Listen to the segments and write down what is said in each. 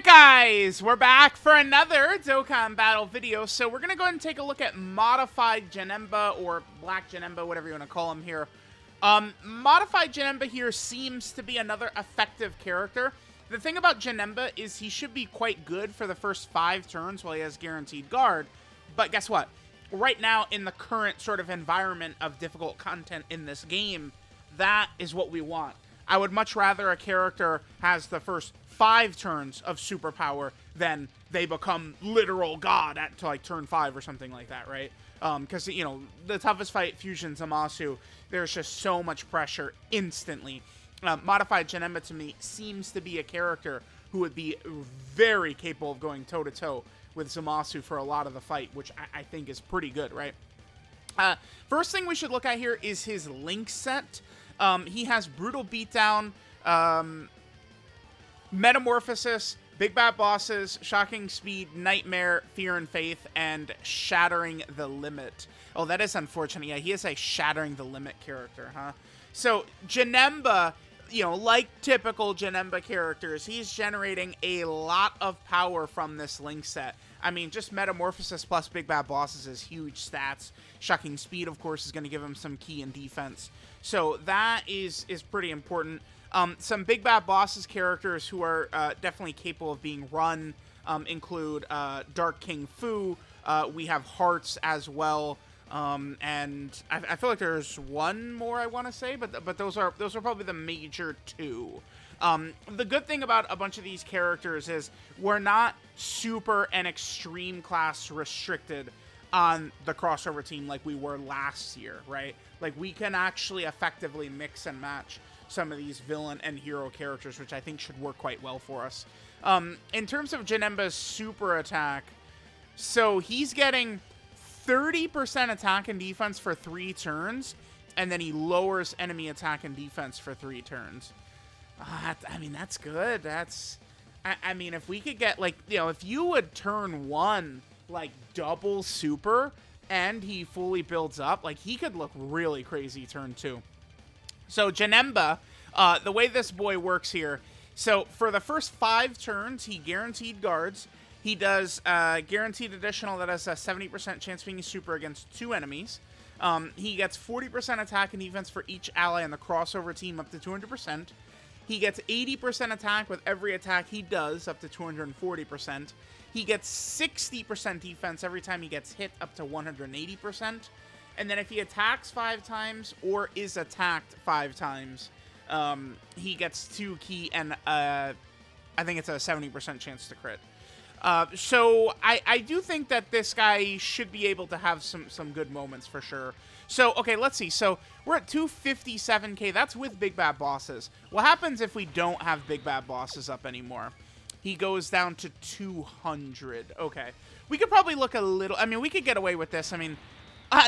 Alright guys, we're back for another Dokkan battle video. So we're going to go ahead and take a look at Modified JANEMBA, or Black JANEMBA, whatever you want to call him here. Modified JANEMBA here seems to be another effective character. The thing about JANEMBA is he should be quite good for the first 5 turns while he has guaranteed guard. But guess what? Right now, in the current sort of environment of difficult content in this game, that is what we want. I would much rather a character has the first 5 turns of superpower than they become literal god at like turn 5 or something like that, right? Because, you know, the toughest fight, Fusion Zamasu, there's just so much pressure instantly. Modified JANEMBA to me seems to be a character who would be very capable of going toe-to-toe with Zamasu for a lot of the fight, which I think is pretty good, right? First thing we should look at here is his link set. He has Brutal Beatdown, Metamorphosis, Big Bad Bosses, Shocking Speed, Nightmare, Fear and Faith, and Shattering the Limit. Oh, that is unfortunate. Yeah, he is a Shattering the Limit character, huh? So, JANEMBA, you know, like typical JANEMBA characters, he's generating a lot of power from this link set. I mean, just Metamorphosis plus Big Bad Bosses is huge stats. Shocking Speed, of course, is going to give him some key in defense. So that is pretty important. Some Big Bad Bosses characters who are definitely capable of being run include Dark King Fu. We have Hearts as well. And I feel like there's one more I want to say, but those are probably the major 2. The good thing about a bunch of these characters is we're not super and extreme class restricted on the crossover team like we were last year, right? Like, we can actually effectively mix and match some of these villain and hero characters, which I think should work quite well for us. In terms of JANEMBA's super attack, so he's getting 30% attack and defense for 3 turns, and then he lowers enemy attack and defense for 3 turns. I mean, that's good. I mean, if we could get, like, you know, if you would turn 1, like, double super, and he fully builds up, like, he could look really crazy turn 2. So, JANEMBA, the way this boy works here, so for the first 5 turns, he guaranteed guards. He does guaranteed additional that has a 70% chance of being super against 2 enemies. He gets 40% attack and defense for each ally in the crossover team up to 200%. He gets 80% attack with every attack he does up to 240%. He gets 60% defense every time he gets hit up to 180%. And then if he attacks 5 times or is attacked 5 times, he gets 2 key and I think it's a 70% chance to crit. So I do think that this guy should be able to have some good moments for sure. So, okay, let's see. So we're at 257k. That's with Big Bad Bosses. What happens if we don't have Big Bad Bosses up anymore? He goes down to 200. Okay. We could probably look a little... I mean, we could get away with this. I mean...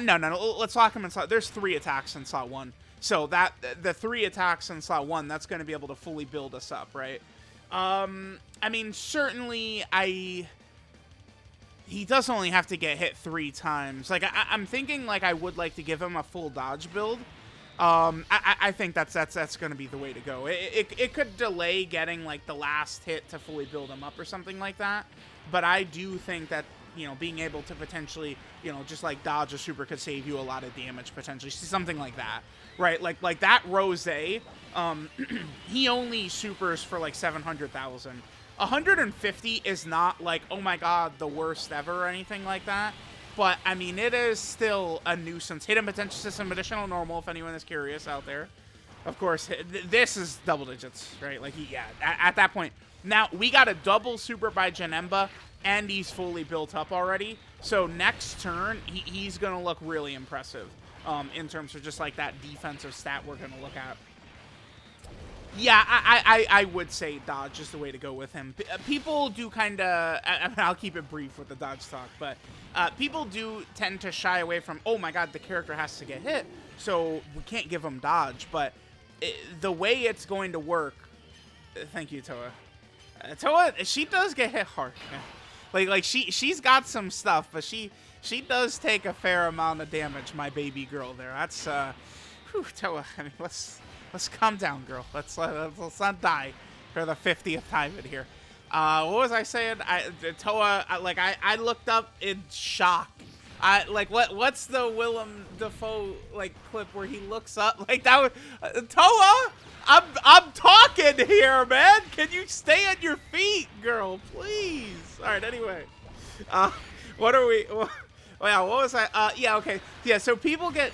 No. Let's lock him in slot... There's 3 attacks in slot 1. So that the 3 attacks in slot 1, that's going to be able to fully build us up, right? I mean, certainly, he does only have to get hit 3 times. Like, I'm thinking, like, I would like to give him a full dodge build. I think that's going to be the way to go. It could delay getting, like, the last hit to fully build him up or something like that. But I do think that, you know, being able to potentially, you know, just, like, dodge a super could save you a lot of damage, potentially. Something like that, right? Like that Rose, he only supers for, like, 700,000. 150 is not, like, oh my god, the worst ever or anything like that. But, I mean, it is still a nuisance. Hidden Potential System, additional normal, if anyone is curious out there. Of course, this is double digits, right? Like, yeah, at that point. Now, we got a double super by JANEMBA, and he's fully built up already. So, next turn, he's going to look really impressive in terms of just, like, that defensive stat we're going to look at. Yeah, I would say dodge is the way to go with him. People do kind of... I'll keep it brief with the dodge talk, but people do tend to shy away from, oh my god, the character has to get hit, so we can't give him dodge. But the way it's going to work... Thank you, Toa. Toa, she does get hit hard. Like she's got some stuff, but she does take a fair amount of damage, my baby girl there. That's... Whew, Toa, I mean, let's calm down, girl. Let's not die for the 50th time in here. What was I saying? Toa, I looked up in shock. What's the Willem Dafoe like clip where he looks up like that was Toa? I'm talking here, man. Can you stay on your feet, girl, please? All right, anyway. What are we? Oh yeah, what was I? Yeah, okay. Yeah, so people get,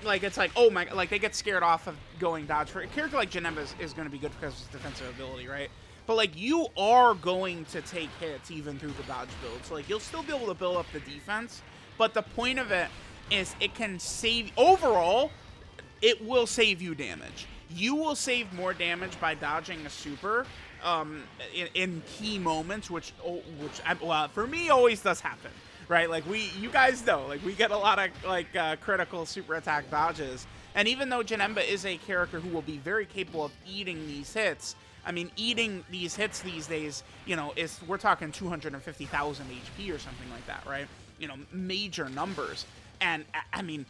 like, it's like, oh my, like, they get scared off of going dodge. For a character like JANEMBA is going to be good because of his defensive ability, right? But, like, you are going to take hits even through the dodge build. So, like, you'll still be able to build up the defense. But the point of it is it can save, overall, it will save you damage. You will save more damage by dodging a super in key moments, which well, for me, always does happen. Right, like you guys know, like we get a lot of like critical super attack dodges, and even though JANEMBA is a character who will be very capable of eating these hits, I mean, eating these hits these days, you know, we're talking 250,000 HP or something like that, right? You know, major numbers, and I mean,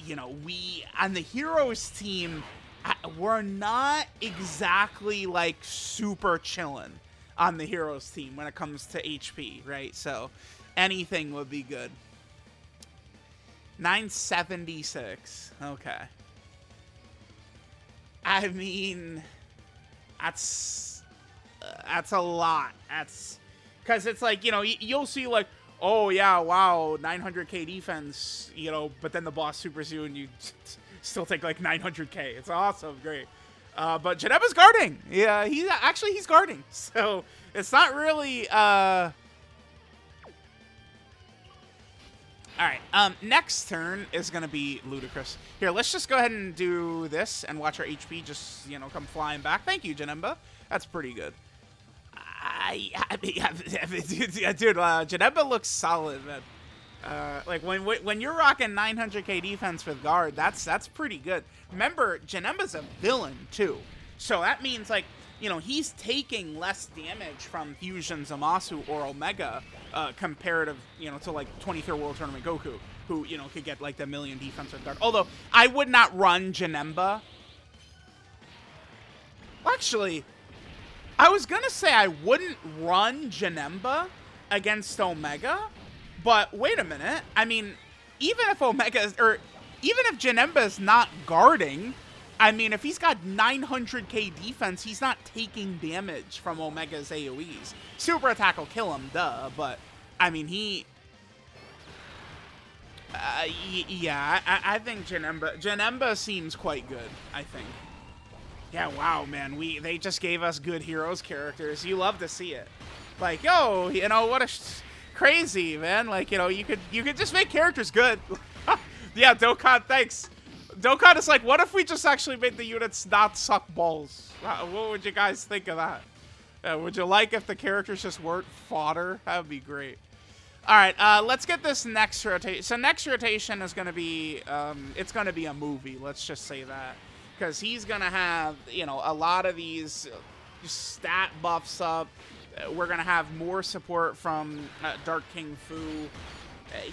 you know, we on the heroes team, we're not exactly like super chilling on the heroes team when it comes to HP, right? So. Anything would be good. 976. Okay. I mean, that's a lot. That's because it's like, you know, you'll see like, oh yeah, wow, 900k defense, you know, but then the boss supers you and you still take like 900k. It's awesome, great. But JANEMBA's guarding. Yeah, he's guarding. So it's not really. Alright, next turn is going to be ludicrous. Here, let's just go ahead and do this and watch our HP just, you know, come flying back. Thank you, JANEMBA. That's pretty good. Dude, JANEMBA looks solid, man. Like, when you're rocking 900k defense with guard, that's pretty good. Remember, JANEMBA's a villain, too. So that means, like, you know, he's taking less damage from Fusion, Zamasu, or Omega comparative, you know, to, like, 23rd World Tournament Goku, who, you know, could get, like, the million defense with guard. Although, I would not run JANEMBA. Actually, I was going to say I wouldn't run JANEMBA against Omega, but wait a minute. I mean, even if JANEMBA is not guarding, I mean, if he's got 900k defense, he's not taking damage from Omega's AoEs. Super attack will kill him, duh, but, I mean, yeah, I think JANEMBA seems quite good, I think. Yeah, wow, man, they just gave us good heroes characters. You love to see it. Like, yo, you know, what crazy, man. Like, you know, you could just make characters good. Yeah, Dokkan, thanks. Dokkan is like, what if we just actually made the units not suck balls? What would you guys think of that? Would you like if the characters just weren't fodder? That would be great. All right, let's get this next rotation. So next rotation is going to be, it's going to be a movie. Let's just say that. Because he's going to have, you know, a lot of these stat buffs up. We're going to have more support from Dark King Fu.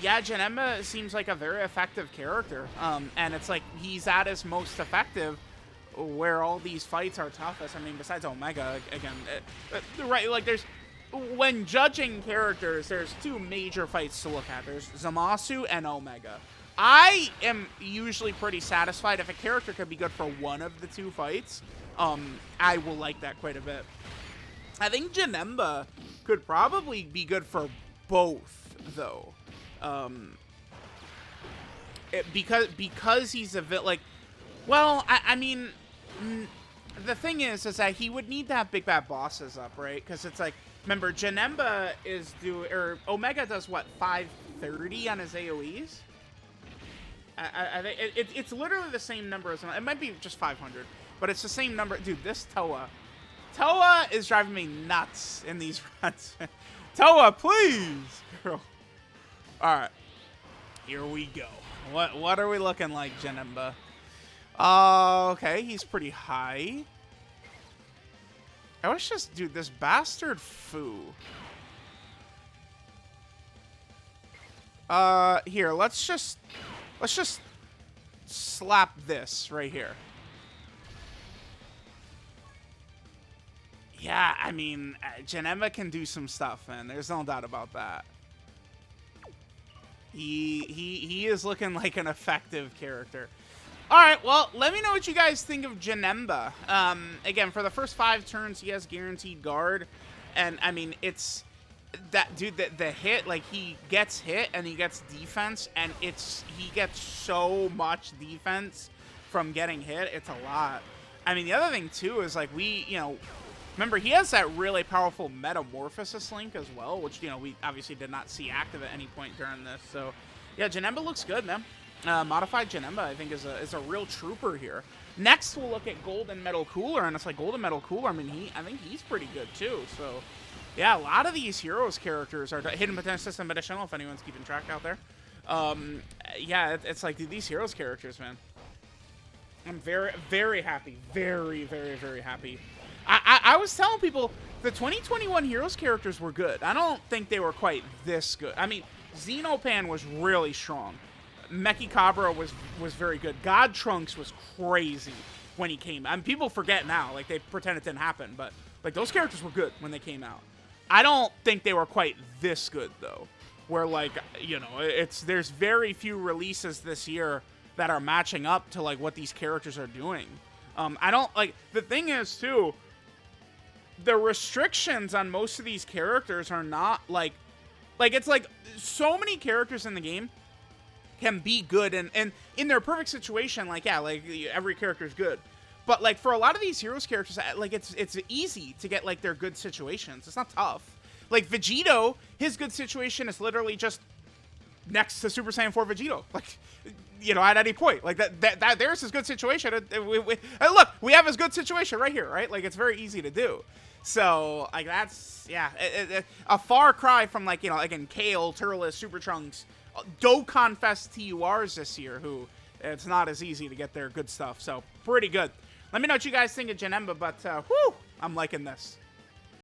Yeah, JANEMBA seems like a very effective character. And it's like he's at his most effective where all these fights are toughest. I mean, besides Omega, again, right, like when judging characters, there's two major fights to look at. There's Zamasu and Omega. I am usually pretty satisfied if a character could be good for one of the two fights. I will like that quite a bit. I think JANEMBA could probably be good for both, though. Because he's a bit like, well, I mean, the thing is that he would need to have big bad bosses up, right? Because it's like, remember, JANEMBA is or Omega does what, 530 on his AoEs? I think it's literally the same number as, it might be just 500, but it's the same number. Dude, this Toa is driving me nuts in these runs. Toa, please, girl. All right, here we go. What are we looking like, JANEMBA? Okay, he's pretty high. I was just, dude, this bastard Fu. Here, let's just slap this right here. Yeah, I mean, JANEMBA can do some stuff, man. There's no doubt about that. He is looking like an effective character. All right, well, let me know what you guys think of JANEMBA. Again, for the first 5 turns, he has guaranteed guard. And, I mean, it's... that dude, the hit, like, he gets hit and he gets defense. And he gets so much defense from getting hit. It's a lot. I mean, the other thing, too, is, like, remember, he has that really powerful Metamorphosis link as well, which, we obviously did not see active at any point during this. So, yeah, JANEMBA looks good, man. Modified JANEMBA, I think, is a real trooper here. Next, we'll look at Golden Metal Cooler, and it's like Golden Metal Cooler. I mean, I think he's pretty good too. So, yeah, a lot of these Heroes characters are Hidden Potential System additional. If anyone's keeping track out there, yeah, it's like, dude, these Heroes characters, man. I'm very, very happy. Very, very, very happy. I was telling people the 2021 Heroes characters were good. I don't think they were quite this good. I mean, Xenopan was really strong. Mechicabra was very good. God Trunks was crazy when he came. I mean, people forget now. Like, they pretend it didn't happen. But, like, those characters were good when they came out. I don't think they were quite this good, though. Where, like, there's very few releases this year that are matching up to, like, what these characters are doing. I don't, like, the thing is, too, the restrictions on most of these characters are not, like, it's like, so many characters in the game can be good, and in their perfect situation, like, yeah, like, every character is good. But, like, for a lot of these Heroes characters, like, it's easy to get, like, their good situations. It's not tough. Like, Vegito, his good situation is literally just next to Super Saiyan 4 Vegito. Like, at any point. Like, there's his good situation. Look, we have his good situation right here, right? Like, it's very easy to do. So, like, that's, yeah, a far cry from, like, again, Kale, Turles, Super Trunks, Dokkan Fest TURs this year, who it's not as easy to get their good stuff. So, pretty good. Let me know what you guys think of JANEMBA, but, whew, I'm liking this.